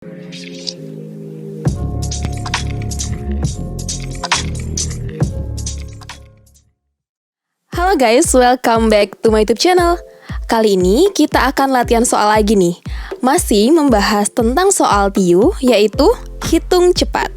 Halo guys, welcome back to my YouTube channel. Kali ini kita akan latihan soal lagi nih. Masih membahas tentang soal TIU, yaitu hitung cepat.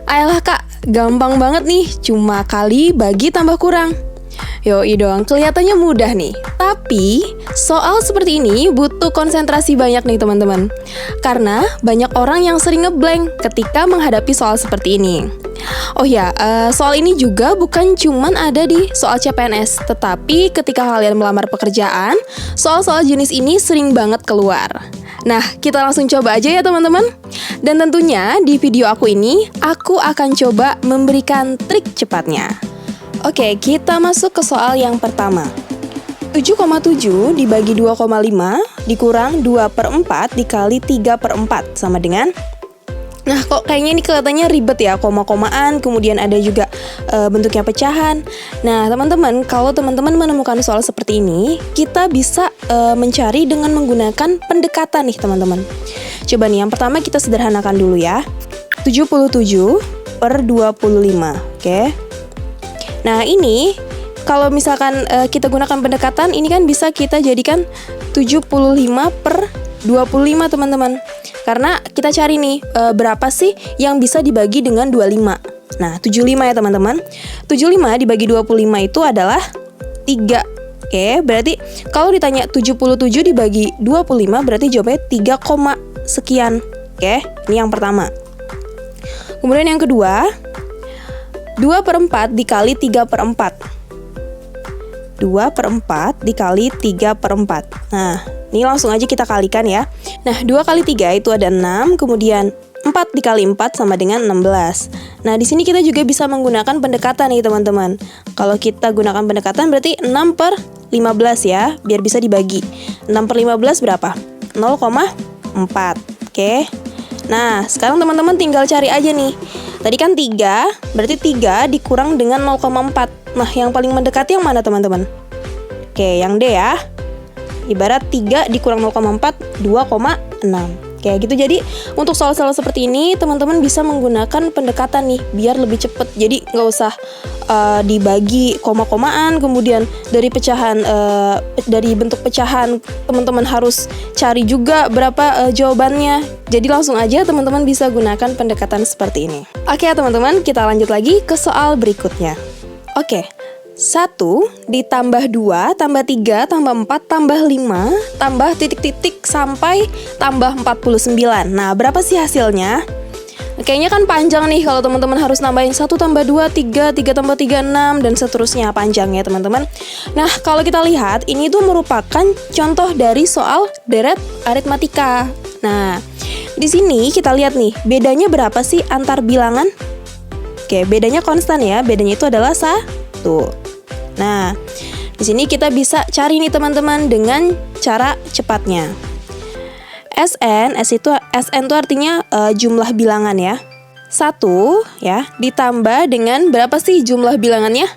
Ayolah kak, gampang banget nih, cuma kali bagi tambah kurang. Yoi dong, kelihatannya mudah nih. Tapi, soal seperti ini butuh konsentrasi banyak nih teman-teman. Karena banyak orang yang sering ngeblank ketika menghadapi soal seperti ini. Oh ya, soal ini juga bukan cuman ada di soal CPNS, tetapi ketika kalian melamar pekerjaan, soal-soal jenis ini sering banget keluar. Nah, kita langsung coba aja ya teman-teman. Dan tentunya di video aku ini, aku akan coba memberikan trik cepatnya. Oke, kita masuk ke soal yang pertama. 7,7 dibagi 2,5 dikurang 2/4 dikali 3/4 sama dengan... Nah, kok kayaknya ini kelihatannya ribet ya, koma-komaan, kemudian ada juga bentuknya pecahan. Nah, teman-teman, kalau teman-teman menemukan soal seperti ini, kita bisa mencari dengan menggunakan pendekatan nih, teman-teman. Coba nih, yang pertama kita sederhanakan dulu ya. 77/25, oke? Nah, ini kalau misalkan kita gunakan pendekatan, ini kan bisa kita jadikan 75/25, teman-teman. Karena kita cari nih, berapa sih yang bisa dibagi dengan 25. Nah, 75 ya teman-teman. 75 dibagi 25 itu adalah 3. Oke, berarti kalau ditanya 77 dibagi 25, berarti jawabannya 3, sekian. Oke, ini yang pertama. Kemudian yang kedua, 2/4 dikali 3/4. 2/4 dikali 3/4. Nah, ini langsung aja kita kalikan ya. Nah, 2 kali 3 itu ada 6, kemudian 4 dikali 4 sama dengan 16. Nah, di sini kita juga bisa menggunakan pendekatan nih, teman-teman. Kalau kita gunakan pendekatan berarti 6/15 ya, biar bisa dibagi. 6/15 berapa? 0,4. Oke. Nah, sekarang teman-teman tinggal cari aja nih. Tadi kan 3, berarti 3 dikurang dengan 0,4. Nah, yang paling mendekati yang mana, teman-teman? Oke, yang D ya. Ibarat 3 dikurang 0,4, 2,6. Kayak gitu. Jadi untuk soal-soal seperti ini teman-teman bisa menggunakan pendekatan nih biar lebih cepet. Jadi nggak usah dibagi koma-komaan, kemudian dari pecahan dari bentuk pecahan teman-teman harus cari juga berapa jawabannya. Jadi langsung aja teman-teman bisa gunakan pendekatan seperti ini. Oke ya teman-teman, kita lanjut lagi ke soal berikutnya. Oke. 1 ditambah 2 tambah 3 tambah 4 tambah 5 tambah titik-titik sampai tambah 49. Nah, berapa sih hasilnya? Kayaknya kan panjang nih kalau teman-teman harus nambahin 1 tambah 2, 3, 3 tambah 3, 6, dan seterusnya, panjang ya teman-teman. Nah, kalau kita lihat, ini tuh merupakan contoh dari soal deret aritmatika. Nah, di sini kita lihat nih, bedanya berapa sih antar bilangan? Oke, bedanya konstan ya, bedanya itu adalah 1. Nah, di sini kita bisa cari nih teman-teman dengan cara cepatnya. SN itu artinya jumlah bilangan ya. 1 ya ditambah dengan berapa sih jumlah bilangannya?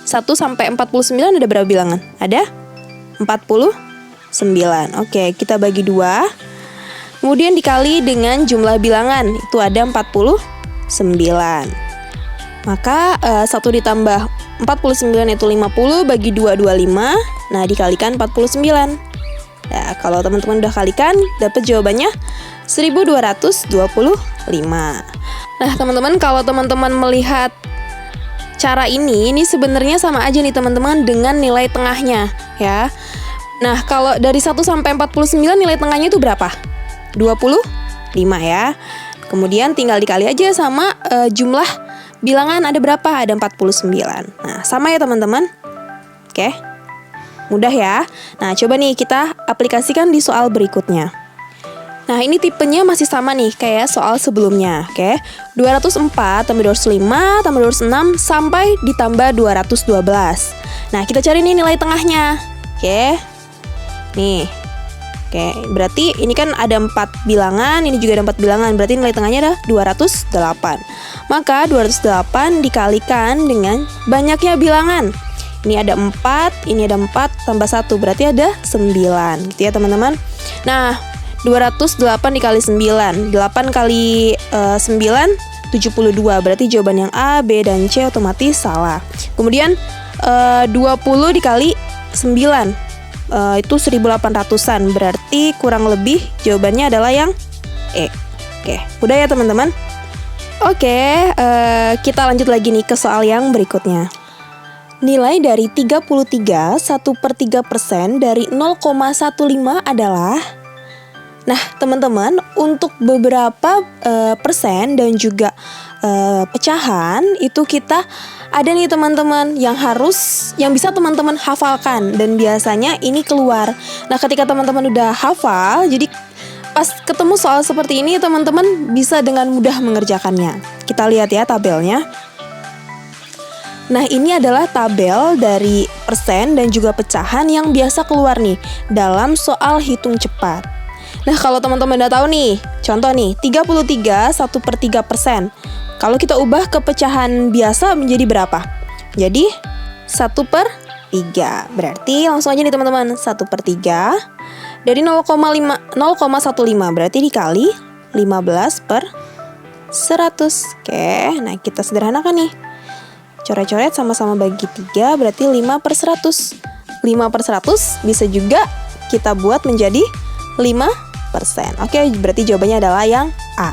1 sampai 49 ada berapa bilangan? Ada 49. Oke, kita bagi 2. Kemudian dikali dengan jumlah bilangan, itu ada 49. Maka 1 ditambah 49 itu 50, bagi 2, 25. Nah, dikalikan 49. Nah, kalau teman-teman udah kalikan, dapat jawabannya 1225. Nah, teman-teman, kalau teman-teman melihat cara ini sebenarnya sama aja nih teman-teman dengan nilai tengahnya ya. Nah, kalau dari 1 sampai 49 nilai tengahnya itu berapa? 25 ya. Kemudian tinggal dikali aja sama jumlah bilangan ada berapa? Ada 49. Nah, sama ya teman-teman. Oke. Mudah ya. Nah, coba nih kita aplikasikan di soal berikutnya. Nah, ini tipenya masih sama nih kayak soal sebelumnya. Oke. 204 tambah 205 tambah 206 sampai ditambah 212. Nah, kita cari nih nilai tengahnya. Oke. Nih. Oke, berarti ini kan ada 4 bilangan, ini juga ada 4 bilangan, berarti nilai tengahnya ada 208. Maka 208 dikalikan dengan banyaknya bilangan. Ini ada 4, ini ada 4 tambah 1, berarti ada 9, gitu ya teman-teman. Nah, 208 dikali 9. 8 kali 9, 72. Berarti jawaban yang A, B, dan C otomatis salah. Kemudian 20 dikali 9, itu 1800-an. Berarti kurang lebih jawabannya adalah yang E. Oke, udah ya teman-teman? Oke, kita lanjut lagi nih ke soal yang berikutnya. Nilai dari 33 1/3% dari 0,15 adalah... Nah, teman-teman, untuk beberapa persen dan juga pecahan itu kita ada nih teman-teman yang bisa teman-teman hafalkan, dan biasanya ini keluar. Nah, ketika teman-teman udah hafal, jadi pas ketemu soal seperti ini teman-teman bisa dengan mudah mengerjakannya. Kita lihat ya tabelnya. Nah, ini adalah tabel dari persen dan juga pecahan yang biasa keluar nih dalam soal hitung cepat. Nah, kalau teman-teman udah tahu nih, contoh nih, 33 1/3%. Kalau kita ubah ke pecahan biasa menjadi berapa? Jadi 1/3. Berarti langsung aja nih teman-teman, 1/3 dari 0,15 berarti dikali 15/100. Oke, nah kita sederhanakan nih. Coret-coret sama-sama bagi 3 berarti 5/100. 5/100 bisa juga kita buat menjadi 5%. Oke, berarti jawabannya adalah yang A.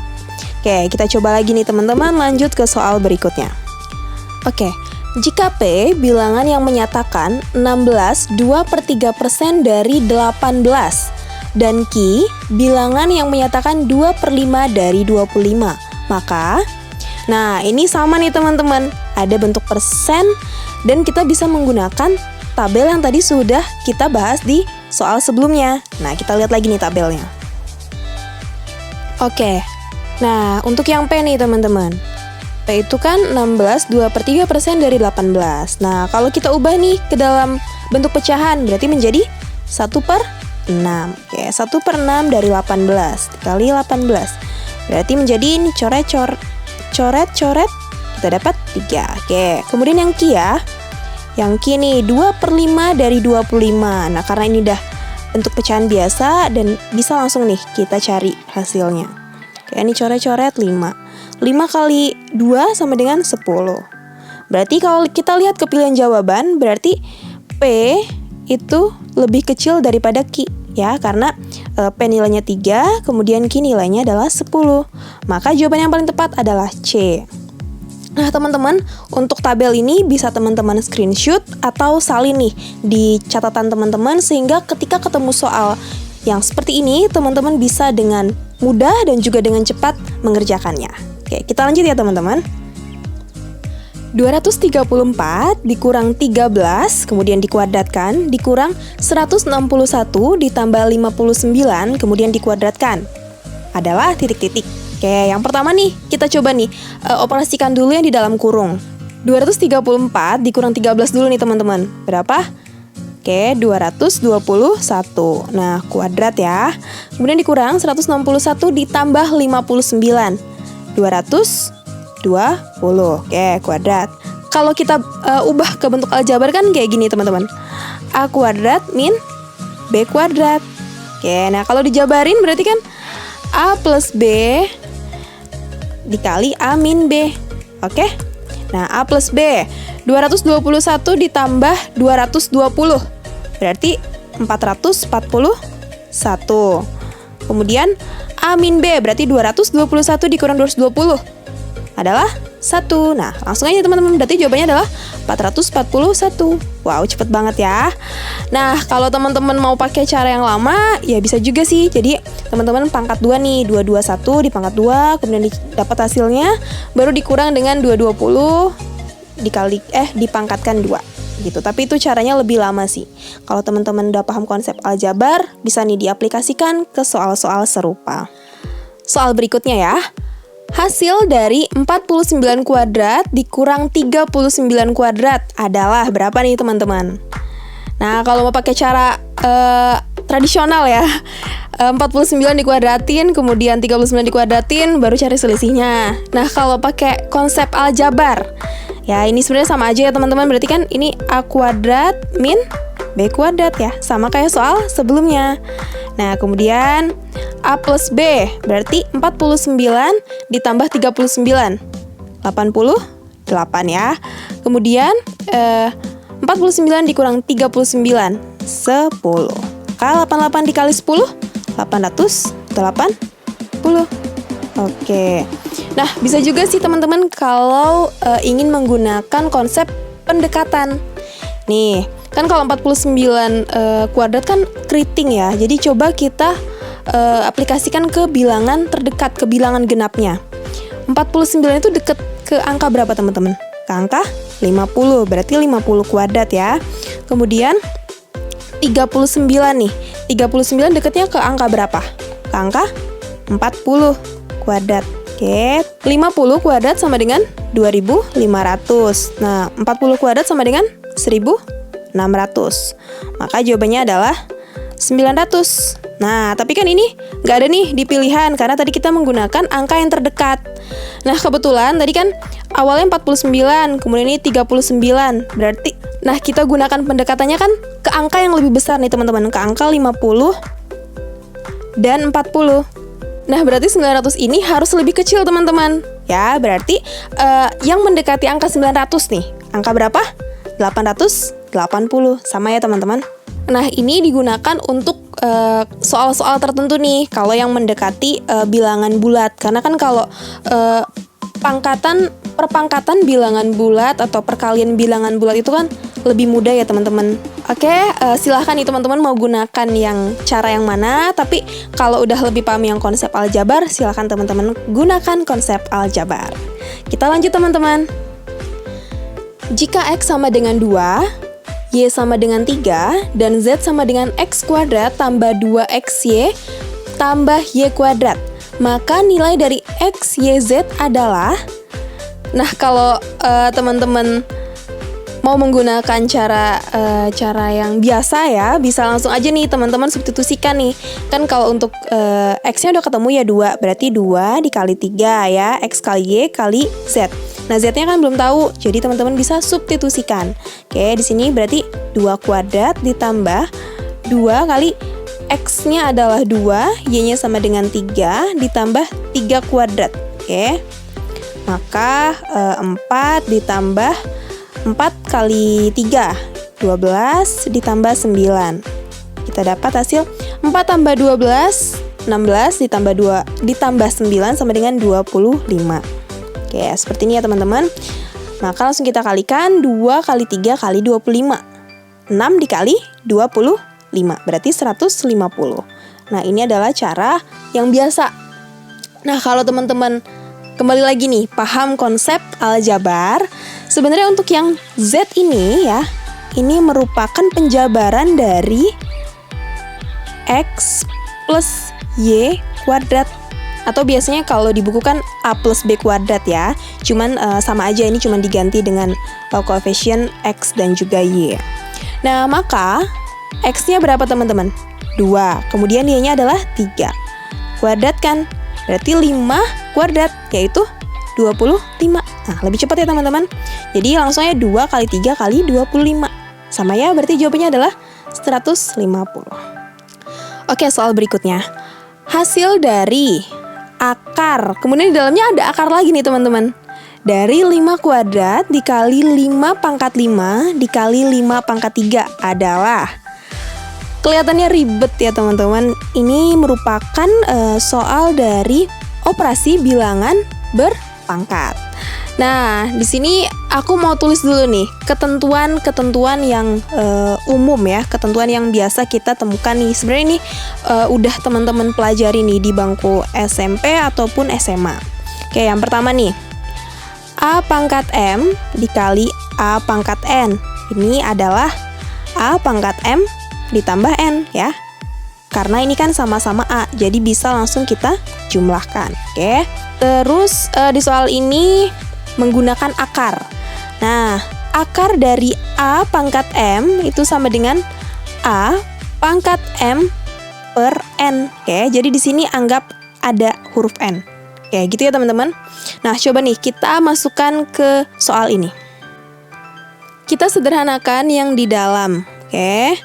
Oke, kita coba lagi nih teman-teman, lanjut ke soal berikutnya. Oke, jika P bilangan yang menyatakan 16 2/3% dari 18 dan Q bilangan yang menyatakan 2/5 dari 25, maka nah ini sama nih teman-teman, ada bentuk persen dan kita bisa menggunakan tabel yang tadi sudah kita bahas di soal sebelumnya. Nah, kita lihat lagi nih tabelnya. Oke, nah untuk yang P nih teman-teman, P itu kan 16 2/3% dari 18. Nah, kalau kita ubah nih ke dalam bentuk pecahan berarti menjadi 1/6. Oke, 1/6 dari 18 dikali 18 berarti menjadi ini coret-coret kita dapat 3. Oke, kemudian yang Q ya. Yang Q nih 2/5 dari 25. Nah, karena ini udah bentuk pecahan biasa dan bisa langsung nih kita cari hasilnya. Oke, ini coret-coret 5. 5 kali 2 sama dengan 10. Berarti kalau kita lihat ke pilihan jawaban, berarti P itu lebih kecil daripada Q ya, karena P nilainya 3, kemudian Q nilainya adalah 10. Maka jawaban yang paling tepat adalah C. Nah, teman-teman, untuk tabel ini bisa teman-teman screenshot atau salin nih di catatan teman-teman, sehingga ketika ketemu soal yang seperti ini, teman-teman bisa dengan mudah dan juga dengan cepat mengerjakannya. Oke, kita lanjut ya teman-teman. 234 dikurang 13, kemudian dikuadratkan, dikurang 161 ditambah 59, kemudian dikuadratkan. Adalah titik-titik. Oke, yang pertama nih, kita coba nih operasikan dulu yang di dalam kurung. 234 dikurang 13 dulu nih teman-teman. Berapa? Oke, 221. Nah, kuadrat ya. Kemudian dikurang 161 ditambah 59. 220. Oke, kuadrat. Kalau kita ubah ke bentuk aljabar kan kayak gini teman-teman. A kuadrat min B kuadrat. Oke, nah kalau dijabarin berarti kan A plus B dikali A min B. Oke? Nah, A plus B 221 ditambah 220 berarti 441. Kemudian A min B berarti 221 dikurang 220 adalah 1. Nah, langsung aja teman-teman, berarti jawabannya adalah 441. Wow, cepet banget ya. Nah, kalau teman-teman mau pakai cara yang lama, ya bisa juga sih. Jadi, teman-teman pangkat 2 nih, 221 dipangkat 2, kemudian dapat hasilnya, baru dikurang dengan 220 dipangkatkan 2 gitu. Tapi itu caranya lebih lama sih. Kalau teman-teman udah paham konsep aljabar, bisa nih diaplikasikan ke soal-soal serupa. Soal berikutnya ya. Hasil dari 49 kuadrat dikurang 39 kuadrat adalah berapa nih teman-teman? Nah, kalau mau pakai cara tradisional ya, 49 dikuadratin, kemudian 39 dikuadratin, baru cari selisihnya. Nah, kalau pakai konsep aljabar, ya ini sebenarnya sama aja ya teman-teman. Berarti kan ini A kuadrat min B kuadrat ya, sama kayak soal sebelumnya. Nah, kemudian A plus B, berarti 49 ditambah 39. 88 ya. Kemudian 49 dikurang 39, 10. Maka 88 dikali 10, 880. Oke. Nah, bisa juga sih teman-teman kalau ingin menggunakan konsep pendekatan. Nih, kan kalau 49 kuadrat kan keriting ya. Jadi coba kita aplikasikan ke bilangan terdekat, ke bilangan genapnya. 49 itu deket ke angka berapa teman-teman? Ke angka 50, berarti 50 kuadrat ya. Kemudian 39 nih. 39 deketnya ke angka berapa? Ke angka 40 kuadrat. Oke, 50 kuadrat sama dengan 2500. Nah, 40 kuadrat sama dengan 1600. Maka jawabannya adalah 900. Nah, tapi kan ini nggak ada nih di pilihan karena tadi kita menggunakan angka yang terdekat. Nah, kebetulan tadi kan awalnya 49, kemudian ini 39. Berarti, nah kita gunakan pendekatannya kan ke angka yang lebih besar nih teman-teman, ke angka 50 dan 40. Nah, berarti 900 ini harus lebih kecil teman-teman. Ya, berarti yang mendekati angka 900 nih. Angka berapa? 880. Sama ya teman-teman. Nah, ini digunakan untuk soal-soal tertentu nih, kalau yang mendekati bilangan bulat. Karena kan kalau perpangkatan bilangan bulat atau perkalian bilangan bulat itu kan lebih mudah ya teman-teman. Oke, silahkan nih teman-teman mau gunakan yang cara yang mana. Tapi kalau udah lebih paham yang konsep aljabar, silahkan teman-teman gunakan konsep aljabar. Kita lanjut teman-teman. Jika X sama dengan 2, Y sama dengan 3, dan Z sama dengan X kuadrat tambah 2XY tambah Y kuadrat, maka nilai dari X, Y, Z adalah... Nah, kalau teman-teman mau menggunakan cara yang biasa ya, bisa langsung aja nih teman-teman substitusikan nih. Kan kalau untuk X-nya udah ketemu ya 2, berarti 2 dikali 3 ya, X kali Y kali Z. Nah, Z-nya kan belum tahu, jadi teman-teman bisa substitusikan. Oke, di sini berarti 2 kuadrat ditambah 2 kali X-nya adalah 2, Y-nya sama dengan 3, ditambah 3 kuadrat. Oke, maka 4 ditambah 4 kali 3, 12 ditambah 9. Kita dapat hasil 4 tambah 12, 16 ditambah 2 ditambah 9 sama dengan 25. Oke, seperti ini ya teman-teman. Maka langsung kita kalikan 2 kali 3 kali 25. 6 dikali 25, berarti 150. Nah, ini adalah cara yang biasa. Nah, kalau teman-teman kembali lagi nih, paham konsep aljabar, sebenarnya untuk yang Z ini ya, ini merupakan penjabaran dari X plus Y kuadrat. Atau biasanya kalau di buku kan A plus B kuadrat ya. Cuman sama aja, ini cuman diganti dengan koefisien X dan juga Y. Nah, maka X-nya berapa teman-teman? 2. Kemudian Y-nya adalah 3. Kuadrat kan? Berarti 5 kuadrat, yaitu 25. Nah, lebih cepat ya teman-teman. Jadi langsungnya 2 kali 3 kali 25. Sama ya, berarti jawabannya adalah 150. Oke, soal berikutnya. Hasil dari akar, kemudian di dalamnya ada akar lagi nih teman-teman. Dari 5 kuadrat dikali 5 pangkat 5 dikali 5 pangkat 3 adalah... Kelihatannya ribet ya teman-teman. Ini merupakan soal dari operasi bilangan berpangkat. Nah, di sini aku mau tulis dulu nih ketentuan-ketentuan yang umum ya, ketentuan yang biasa kita temukan nih. Sebenarnya ini udah teman-teman pelajari nih di bangku SMP ataupun SMA. Oke, yang pertama nih, A pangkat M dikali A pangkat N. Ini adalah A pangkat M ditambah N ya. Karena ini kan sama-sama A, jadi bisa langsung kita jumlahkan. Oke. Terus di soal ini menggunakan akar. Nah, akar dari A pangkat M itu sama dengan A pangkat M per N. Oke, jadi di sini anggap ada huruf N. Oke, gitu ya teman-teman. Nah, coba nih kita masukkan ke soal ini. Kita sederhanakan yang di dalam. Oke.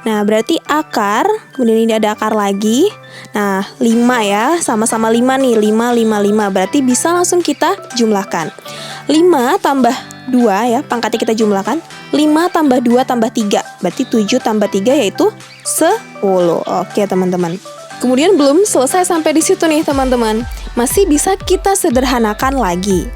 Nah, berarti akar, kemudian ini ada akar lagi. Nah, 5 ya, sama-sama 5 nih, 5, 5, 5. Berarti bisa langsung kita jumlahkan. 5 tambah 2 ya, pangkatnya kita jumlahkan. 5 tambah 2 tambah 3, berarti 7 tambah 3 yaitu 10. Oke teman-teman. Kemudian belum selesai sampai di situ nih teman-teman. Masih bisa kita sederhanakan lagi.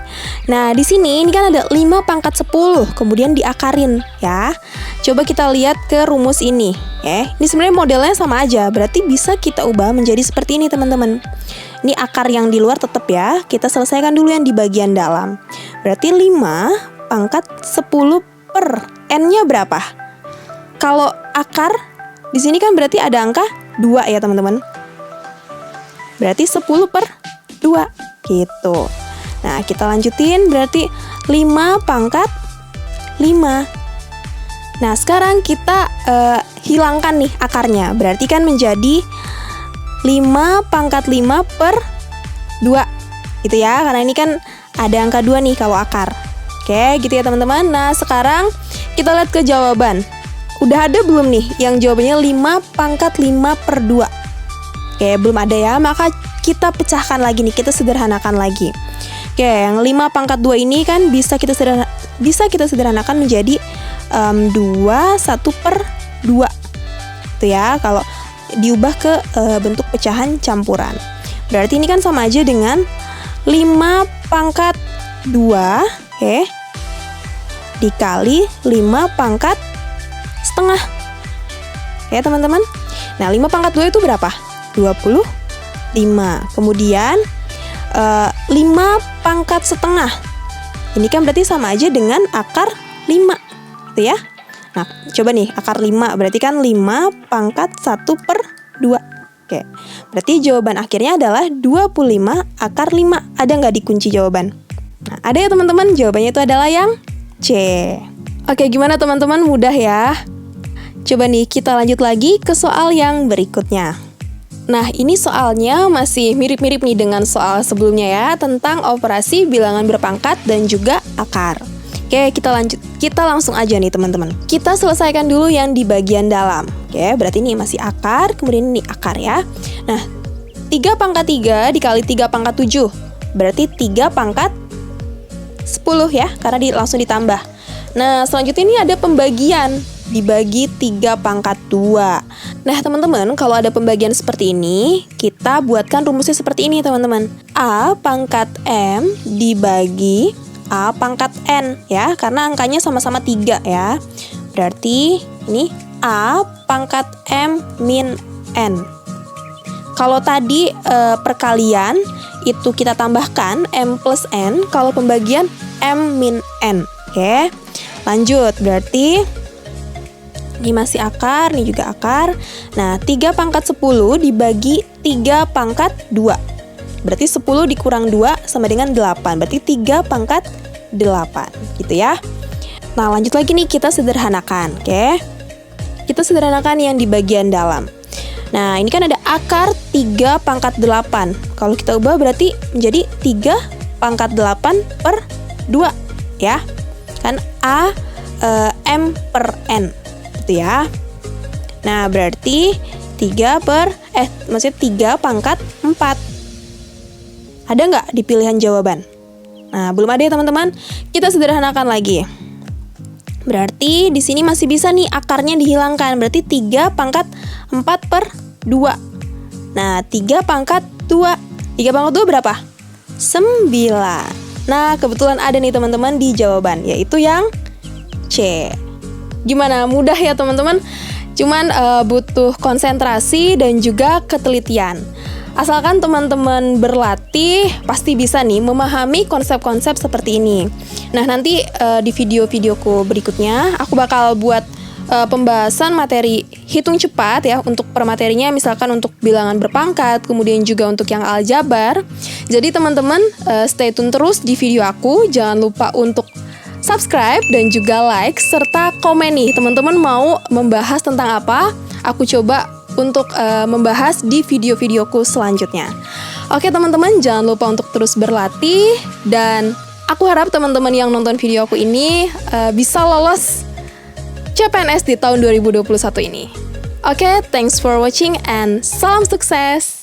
Nah, di sini ini kan ada 5 pangkat 10, kemudian diakarin ya. Coba kita lihat ke rumus ini, ya. Ini sebenarnya modelnya sama aja, berarti bisa kita ubah menjadi seperti ini teman-teman. Ini akar yang di luar tetap ya. Kita selesaikan dulu yang di bagian dalam. Berarti 5 pangkat 10 per n-nya berapa? Kalau akar di sini kan berarti ada angka 2 ya teman-teman. Berarti 10 per 2 gitu. Nah, kita lanjutin berarti 5 pangkat 5. Nah, sekarang kita hilangkan nih akarnya. Berarti kan menjadi 5 pangkat 5 per 2 gitu ya. Karena ini kan ada angka 2 nih kalau akar. Oke, gitu ya teman-teman. Nah, sekarang kita lihat ke jawaban. Udah ada belum nih yang jawabannya 5 pangkat 5 per 2? Oke, belum ada ya. Maka kita pecahkan lagi nih, kita sederhanakan lagi. Oke, yang 5 pangkat 2 ini kan bisa kita sederhanakan menjadi 2, 1 per 2. Itu ya, kalau diubah ke bentuk pecahan campuran. Berarti ini kan sama aja dengan 5 pangkat 2, oke, dikali 5 pangkat setengah. Ya teman-teman. Nah, 5 pangkat 2 itu berapa? 25. Kemudian 5 pangkat setengah. Ini kan berarti sama aja dengan akar 5. Gitu ya. Nah, coba nih, akar 5 berarti kan 5 pangkat 1 per 2. Oke, berarti jawaban akhirnya adalah 25 akar 5. Ada nggak dikunci jawaban? Nah, ada ya teman-teman, jawabannya itu adalah yang C. Oke, gimana teman-teman? Mudah ya? Coba nih, kita lanjut lagi ke soal yang berikutnya. Nah, ini soalnya masih mirip-mirip nih dengan soal sebelumnya ya, tentang operasi bilangan berpangkat dan juga akar. Oke, kita langsung aja nih teman-teman. Kita selesaikan dulu yang di bagian dalam. Oke, berarti ini masih akar, kemudian ini akar ya. Nah, 3 pangkat 3 dikali 3 pangkat 7. Berarti 3 pangkat 10 ya, karena langsung ditambah. Nah, selanjutnya ini ada pembagian. Dibagi 3 pangkat 2. Nah, teman-teman, kalau ada pembagian seperti ini, kita buatkan rumusnya seperti ini, teman-teman. A pangkat M dibagi A pangkat N, ya, karena angkanya sama-sama 3, ya. Berarti, ini A pangkat M min N. Kalau tadi perkalian, itu kita tambahkan M plus N, kalau pembagian M min N. Oke, lanjut, berarti ini masih akar, ini juga akar. Nah, 3 pangkat 10 dibagi 3 pangkat 2. Berarti 10 dikurang 2 sama dengan 8. Berarti 3 pangkat 8, gitu ya. Nah, lanjut lagi nih, kita sederhanakan, oke? Kita sederhanakan yang di bagian dalam. Nah, ini kan ada akar 3 pangkat 8. Kalau kita ubah berarti menjadi 3 pangkat 8 per 2, ya. Kan A M per N. Gitu ya. Nah, berarti 3 pangkat 4. Ada nggak di pilihan jawaban? Nah, belum ada ya teman-teman. Kita sederhanakan lagi. Berarti di sini masih bisa nih akarnya dihilangkan. Berarti 3 pangkat 4 per 2. Nah, 3 pangkat 2. 3 pangkat 2 berapa? 9. Nah, kebetulan ada nih teman-teman di jawaban, yaitu yang C. Gimana? Mudah ya teman-teman? Cuman butuh konsentrasi dan juga ketelitian. Asalkan teman-teman berlatih, pasti bisa nih memahami konsep-konsep seperti ini. Nah, nanti di video-videoku berikutnya, aku bakal buat pembahasan materi hitung cepat ya, untuk per materinya, misalkan untuk bilangan berpangkat, kemudian juga untuk yang aljabar. Jadi teman-teman stay tune terus di video aku, jangan lupa untuk subscribe dan juga like, serta komen nih, teman-teman mau membahas tentang apa, aku coba untuk membahas di video-videoku selanjutnya. Oke teman-teman, jangan lupa untuk terus berlatih, dan aku harap teman-teman yang nonton video aku ini bisa lolos CPNS di tahun 2021 ini. Oke, thanks for watching and salam sukses!